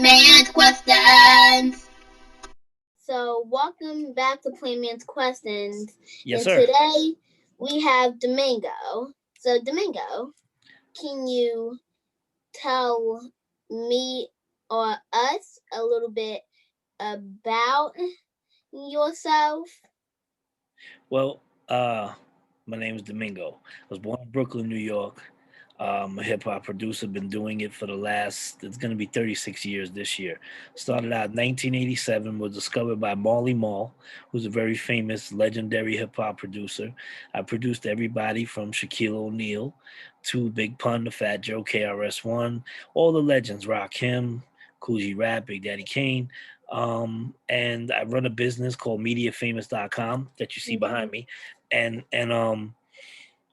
Man's questions. So, welcome back to Man's Questions. Yes, And sir. today we have Domingo. So, Domingo, can you tell me or us a little bit about yourself? Well, uh, my name is Domingo. I was born in Brooklyn, New York. I'm a hip hop producer. Been doing it for the last. It's going to be 36 years this year. Started out in 1987. Was discovered by Marley Marl, who's a very famous, legendary hip hop producer. I produced everybody from Shaquille O'Neal to Big Pun, the Fat Joe, KRS-One, all the legends. Rakim, Kool G Rap, Big Daddy Kane. And I run a business called MediaFamous.com that you see behind me, and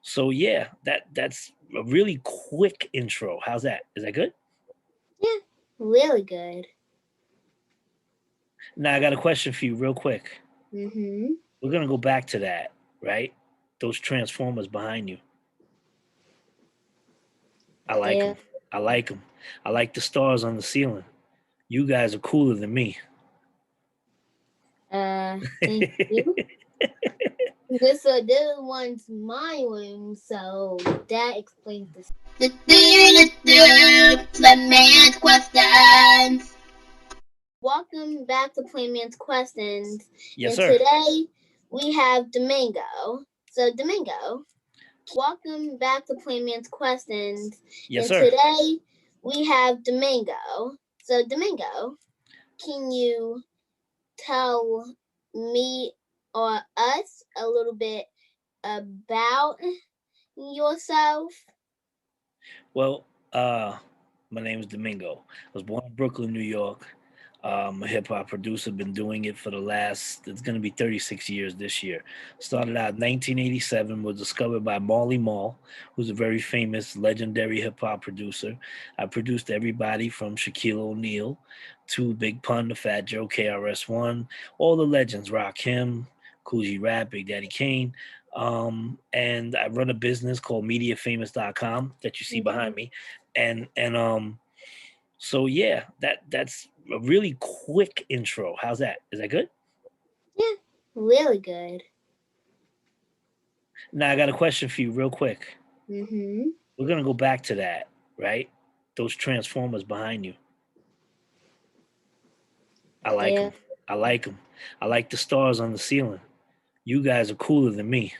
so yeah, that's a really quick intro. How's that? Is that good? Yeah, really good. Now I got a question for you, real quick. Mm-hmm. We're gonna go back to that, right? Those transformers behind you. I like Yeah. them. I like them. I like the stars on the ceiling. You guys are cooler than me. Thank you. This one's my room, so that explains this. Man's questions. Welcome back to Man's Questions. Yes, And sir. today we have Domingo. So, Domingo, welcome back to Man's Questions. Yes, And sir. today we have Domingo. So, Domingo, can you tell me or us a little bit about yourself? Well, uh, my name is Domingo. I was born in Brooklyn, New York. I'm a hip hop producer. Been doing it for the last. It's going to be 36 years this year. Started out in 1987. Was discovered by Marley Marl, who's a very famous, legendary hip hop producer. I produced everybody from Shaquille O'Neal to Big Pun, the Fat Joe, KRS-One, all the legends. Rakim, Kool G Rap, Big Daddy Kane. And I run a business called MediaFamous.com that you see behind me, and so yeah, that's a really quick intro. How's that? Is that good? Yeah, really good. Now I got a question for you, real quick. Mm-hmm. We're gonna go back to that, right? Those transformers behind you. I like Yeah. them. I like them. I like the stars on the ceiling. You guys are cooler than me.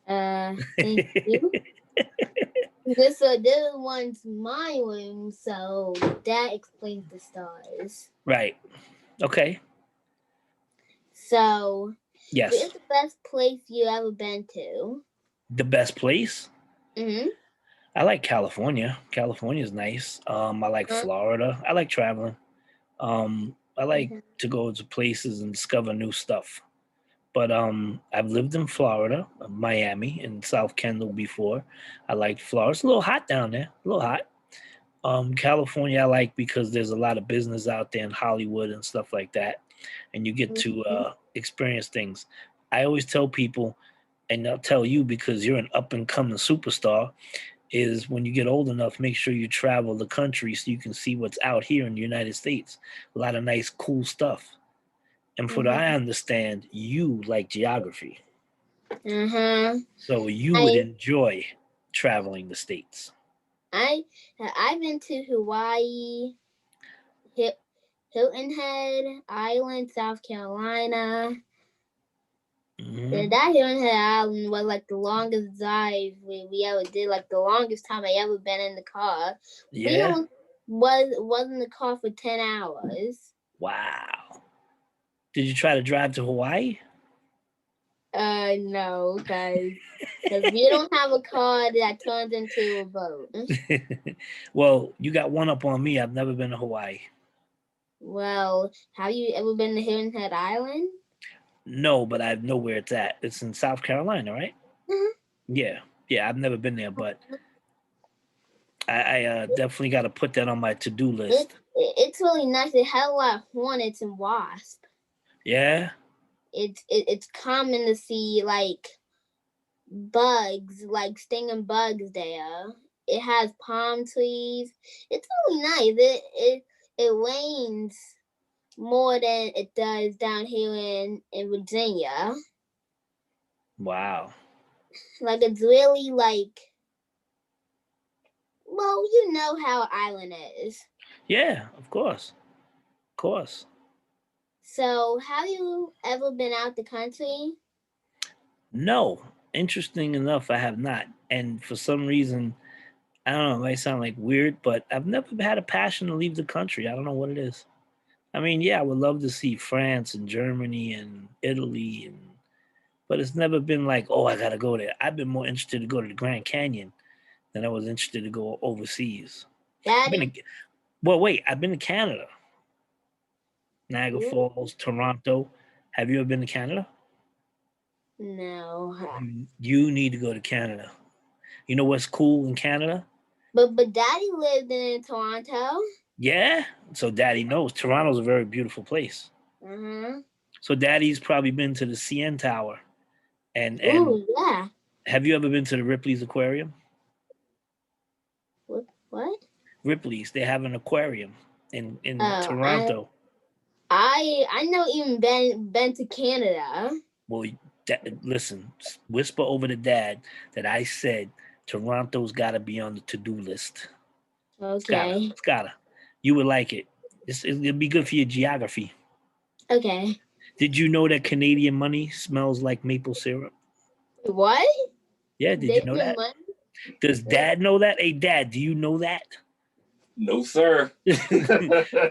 Thank you. This one's my room, so that explains the stars. Right. Okay. So, Yes. where's the best place you ever been to? The best place? Mm-hmm. I like California. California's nice. I like Huh? Florida. I like traveling. I like Mm-hmm. to go to places and discover new stuff. But I've lived in Florida, Miami, and South Kendall before. I liked Florida. It's a little hot down there, a little hot. California, I like because there's a lot of business out there in Hollywood and stuff like that, and you get to Mm-hmm. experience things. I always tell people, and I'll tell you because you're an up and coming superstar, is when you get old enough, make sure you travel the country so you can see what's out here in the United States. A lot of nice, cool stuff. And for what I Mm-hmm. understand, you like geography. Uh-huh. So you would I enjoy traveling the states. I I've been to Hawaii, Hil- Hilton Head Island, South Carolina. Hmm. That Hilton Head Island was like the longest drive we ever did. Like the longest time I ever been in the car. We Yeah. almost was in the car for 10 hours. Wow. Did you try to drive to Hawaii? No, cause we don't have a car that turns into a boat. Well, you got one up on me. I've never been to Hawaii. Well, have you ever been to Hilton Head Island? No, but I know where it's at. It's in South Carolina, right? Mhm. Yeah. Yeah, I've never been there, but I definitely got to put that on my to do list. It's really nice. It had a lot of hornets and wasps. Yeah. It's common to see like bugs, like stinging bugs there. it has palm trees. It's really nice. It rains more than it does down here in Virginia. Wow. Like it's really like, well, you know how island is. Yeah, of course. Of course. So have you ever been out the country? No. Interesting enough, I have not. And for some reason, I don't know, it might sound like weird, but I've never had a passion to leave the country. I don't know what it is. I mean, yeah, I would love to see France and Germany and Italy but it's never been like, oh, I gotta go there. I've been more interested to go to the Grand Canyon than I was interested to go overseas. I've been Daddy? to, well, wait, I've been to Canada, Niagara Ooh, Falls, Toronto. Have you ever been to Canada? no. You need to go to Canada. You know what's cool in Canada? But Daddy lived in Toronto. Yeah. So Daddy knows Toronto's a very beautiful place. Uh-huh. So Daddy's probably been to the CN Tower. And Ooh, yeah. have you ever been to the Ripley's Aquarium? What? Ripley's, they have an aquarium in Oh, Toronto. I know even been to Canada. Well, listen, whisper over to Dad that I said Toronto's got to be on the to-do list. It's gotta. Okay. It's gotta. You would like it. It'd be good for your geography. Okay. Did you know that Canadian money smells like maple syrup? What? Yeah, did you They know put that? money? Does Dad know that? Hey, Dad, do you know that? No, sir.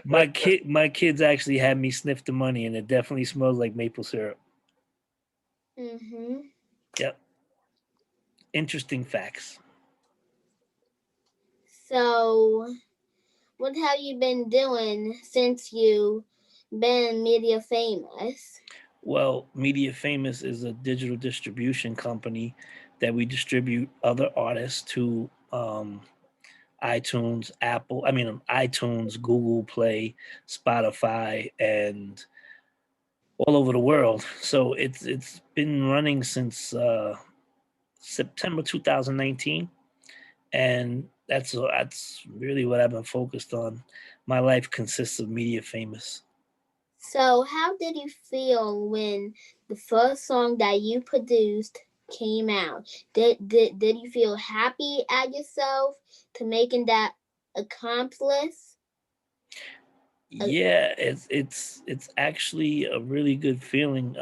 my kids actually had me sniff the money, and it definitely smells like maple syrup. Mm-hmm. Yep. Interesting facts. So, what have you been doing since you been media famous? Well, Media Famous is a digital distribution company that we distribute other artists to iTunes, iTunes, Google Play, Spotify, and all over the world. So it's been running since September 2019, and that's really what I've been focused on. My life consists of Media Famous. So, how did you feel when the first song that you produced came out? Did you feel happy at yourself to making that accomplice? Yeah, it's actually a really good feeling.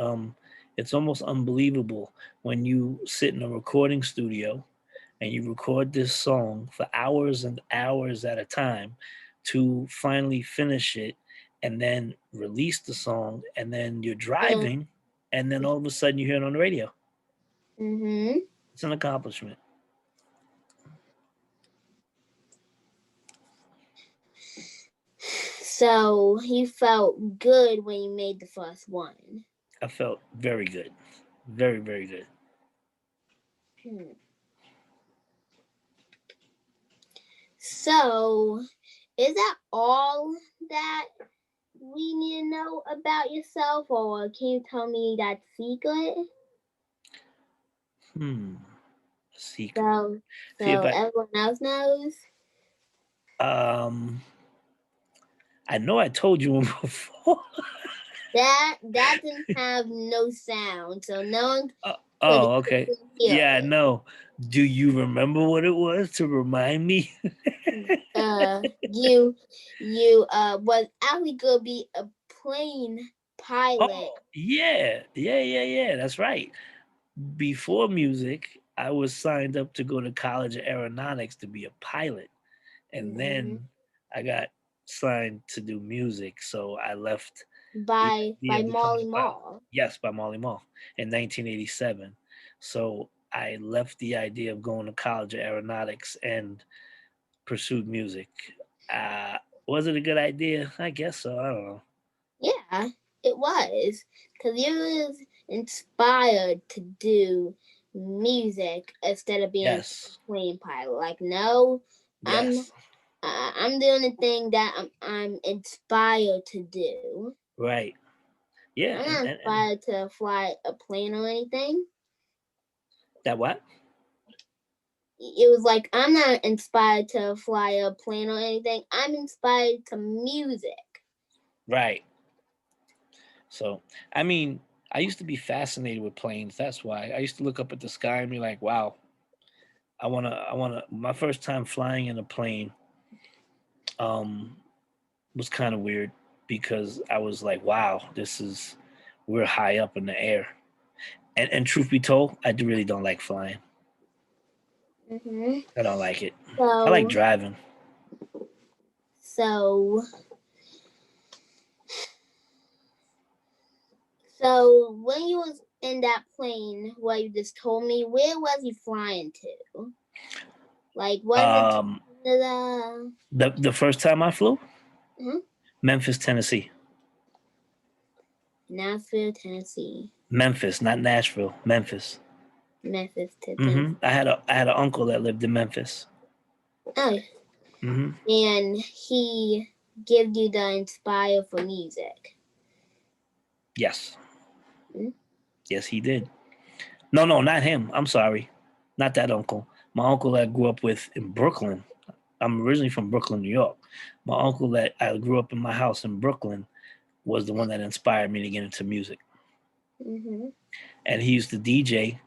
It's almost unbelievable when you sit in a recording studio and you record this song for hours and hours at a time to finally finish it and then release the song, and then you're driving and then all of a sudden you hear it on the radio. Mm-hmm. It's an accomplishment. So you felt good when you made the first one. I felt very good. Very, very good. Hmm. So, is that all that we need to know about yourself, or can you tell me that secret? Secret. So, See if so everyone else knows. um I know I told you one before. That didn't have no sound, so no one could Okay. hear Yeah, it. no. Do you remember what it was to remind me? You was actually gonna be a plane pilot. Oh, yeah. Yeah. That's right. Before music, I was signed up to go to College of Aeronautics to be a pilot. And Mm-hmm. then I got signed to do music. So I left the by idea of becoming Molly a pilot. Mall. Yes, by Molly Mall in 1987. So I left the idea of going to College of Aeronautics and pursued music. Uh, was it a good idea? I guess so. I don't know. Yeah, it was because you was inspired to do music instead of being Yes. a plane pilot. Like, no, I'm Yes. I'm doing the thing that I'm inspired to do. Right. Yeah. I'm And, not and, and inspired to fly a plane or anything. that what? it was like I'm not inspired to fly a plane or anything. I'm inspired to music. Right. So, I mean, I used to be fascinated with planes. That's why I used to look up at the sky and be like, wow, I wanna my first time flying in a plane um was kind of weird because I was like, wow, we're high up in the air. And truth be told, really don't like flying. Hmm. I don't like it. I like So, driving. so, so when you was in that plane, what you just told me, where was you flying to? Like, was it Um, Canada? the first time I flew, Hmm? Memphis, Tennessee. Nashville, Tennessee. Memphis, not Nashville. Memphis. Memphis to Tennessee. I had an uncle that lived in Memphis. Oh, hmm and he gave you the inspire for music. Yes. Hmm? Yes, he did. No, not him. I'm sorry. Not that uncle. My uncle that I grew up with in Brooklyn. I'm originally from Brooklyn, New York. My uncle that I grew up in my house in Brooklyn was the one that inspired me to get into music. Mm-hmm. And he used to DJ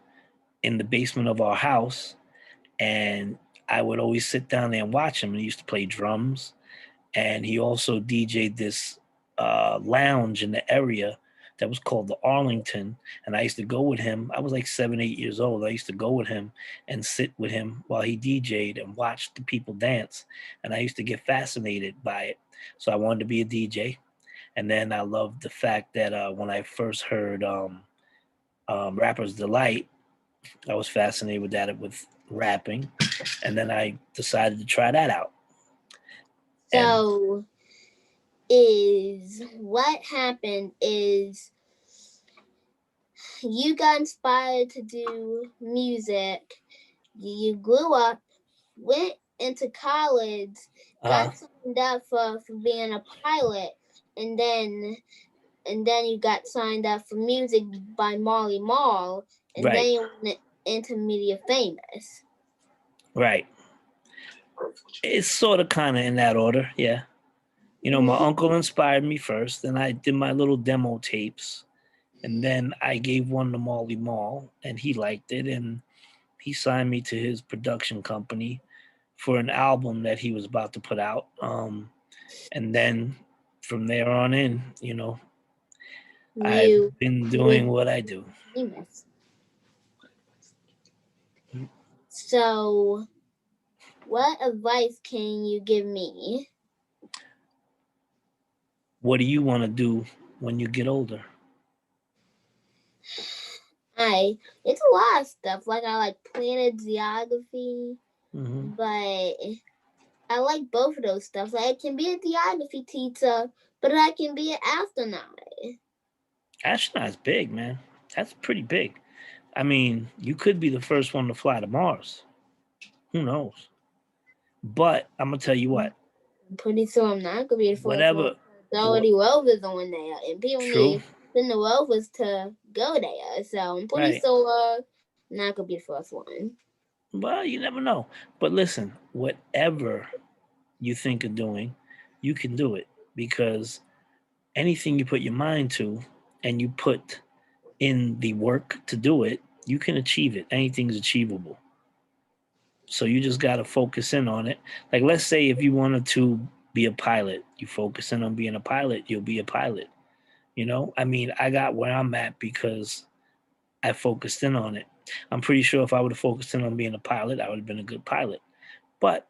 in the basement of our house. And I would always sit down there and watch him. And he used to play drums. And he also DJ'd this lounge in the area that was called the Arlington. And I used to go with him. I was like 7, 8 years old. I used to go with him and sit with him while he DJ'd and watch the people dance. And I used to get fascinated by it. So I wanted to be a DJ. And then I loved the fact that when I first heard Rapper's Delight, I was fascinated with that with rapping. And then I decided to try that out. And So, is what happened is you got inspired to do music. You grew up, went into college, got signed up for being a pilot, and then you got signed up for music by Marley Marl, and right, then you went into media famous. right. It's sort of kind of in that order, yeah. You know, my uncle inspired me first, and I did my little demo tapes, and then I gave one to Marley Marl, and he liked it, and he signed me to his production company for an album that he was about to put out. And then from there on in, you know, I've You been doing what I do. famous. So, what advice can you give me? What do you want to do when you get older? It's a lot of stuff. Like I like planet geography, Mm-hmm. but I like both of those stuff. Like I can be a geography teacher, but I can be an astronaut. Astronaut's big, man. That's pretty big. I mean, you could be the first one to fly to Mars. Who knows? But I'm gonna tell you what. Pretty sure I'm not gonna be the first one. Whatever. There's already rovers on there, and people True. need send the rovers to go there. So I'm pretty Right. sure I'm not gonna be the first one. Well, you never know. But listen, whatever you think of doing, you can do it because anything you put your mind to and you put in the work to do it, you can achieve it. Anything's achievable. So you just got to focus in on it. Like, let's say if you wanted to be a pilot, you focus in on being a pilot, you'll be a pilot. You know, I mean, I got where I'm at because I focused in on it. I'm pretty sure if I would have focused in on being a pilot, I would have been a good pilot. But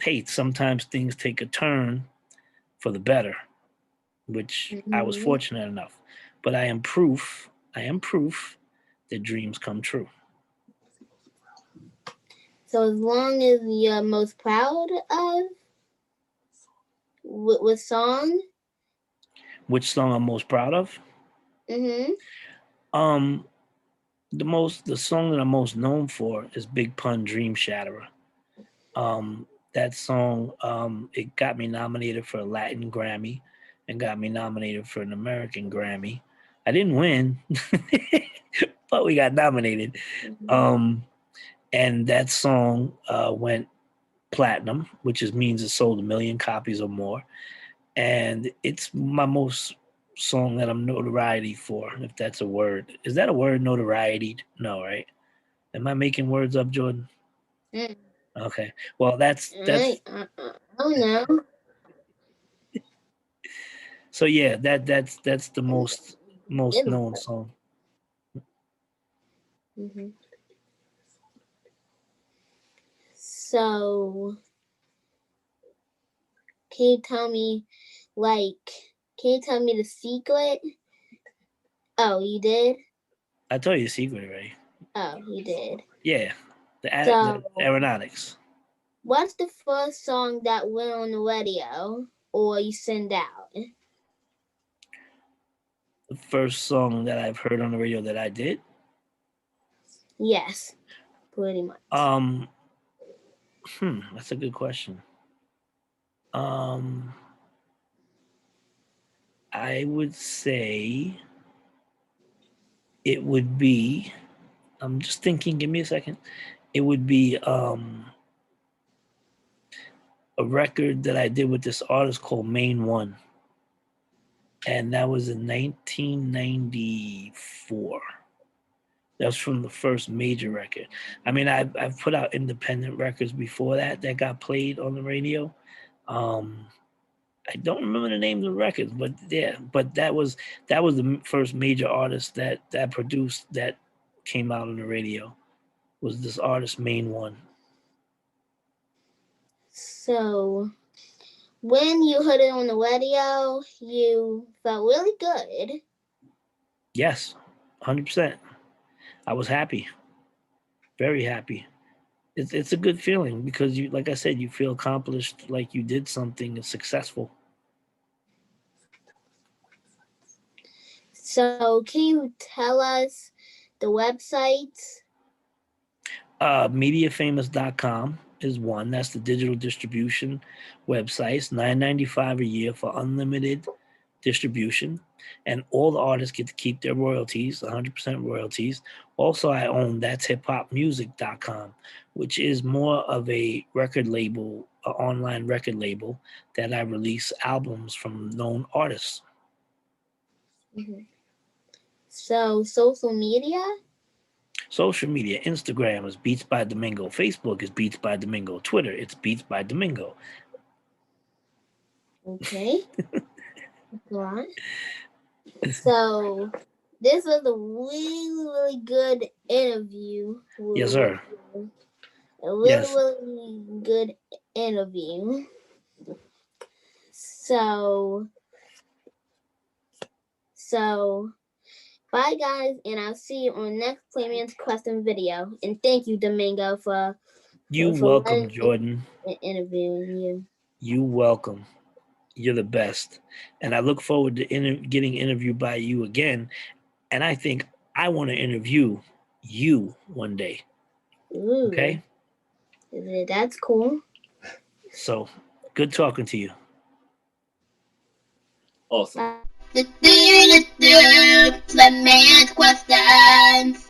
hey, sometimes things take a turn for the better, which I was Mm-hmm. fortunate enough. But I am proof that dreams come true. So as long as you're most proud of with song. Which song I'm most proud of? Mm-hmm. Um, the song that I'm most known for is Big Pun Dream Shatterer. That song, it got me nominated for a Latin Grammy and got me nominated for an American Grammy. I didn't win, but we got nominated. Mm-hmm. and that song went platinum, which means it sold 1 million copies or more. And it's my most song that I'm notoriety for, if that's a word. Is that a word, notoriety? No, right? Am I making words up, Jordan? Mm. Okay. Well, that's I don't know. so yeah. That's the most known song. Mm-hmm. So, can you tell me, can you tell me the secret? Oh, you did? I told you the secret, right? Oh, you did. Yeah, the So, aeronautics. what's the first song that went on the radio or you send out? The first song that I've heard on the radio that I did. Yes, pretty much. That's a good question. I would say it would be. I'm just thinking. Give me a second. It would be a record that I did with this artist called Main One, and that was in 1994. That's from the first major record. I mean, I've put out independent records before that got played on the radio. I don't remember the names of the records, but yeah, but that was the first major artist that produced that came out on the radio. Was this artist Main One? So, when you heard it on the radio, you felt really good. Yes, 100%. I was happy, very happy. It's a good feeling because you, like I said, you feel accomplished, like you did something successful. So, can you tell us the websites? Mediafamous.com is one. That's the digital distribution website. It's $9.95 a year for unlimited distribution, and all the artists get to keep their royalties, 100% royalties. Also, I own that's hiphopmusic.com, which is more of a record label, an online record label that I release albums from known artists. Mm-hmm. So, social media? Social media, Instagram is Beats by Domingo. Facebook is Beats by Domingo. Twitter, it's Beats by Domingo. Okay. Go on. So, this was a really, really good interview. Yes, sir. A really, Yes. really good interview. So, bye guys, and I'll see you on next Playman's Question video. And thank you, Domingo, for welcome, Jordan. Interviewing you. You welcome. You're the best. And I look forward to getting interviewed by you again. And I think I want to interview you one day. Ooh. Okay? That's cool. So, good talking to you. Awesome. Playman's Questions.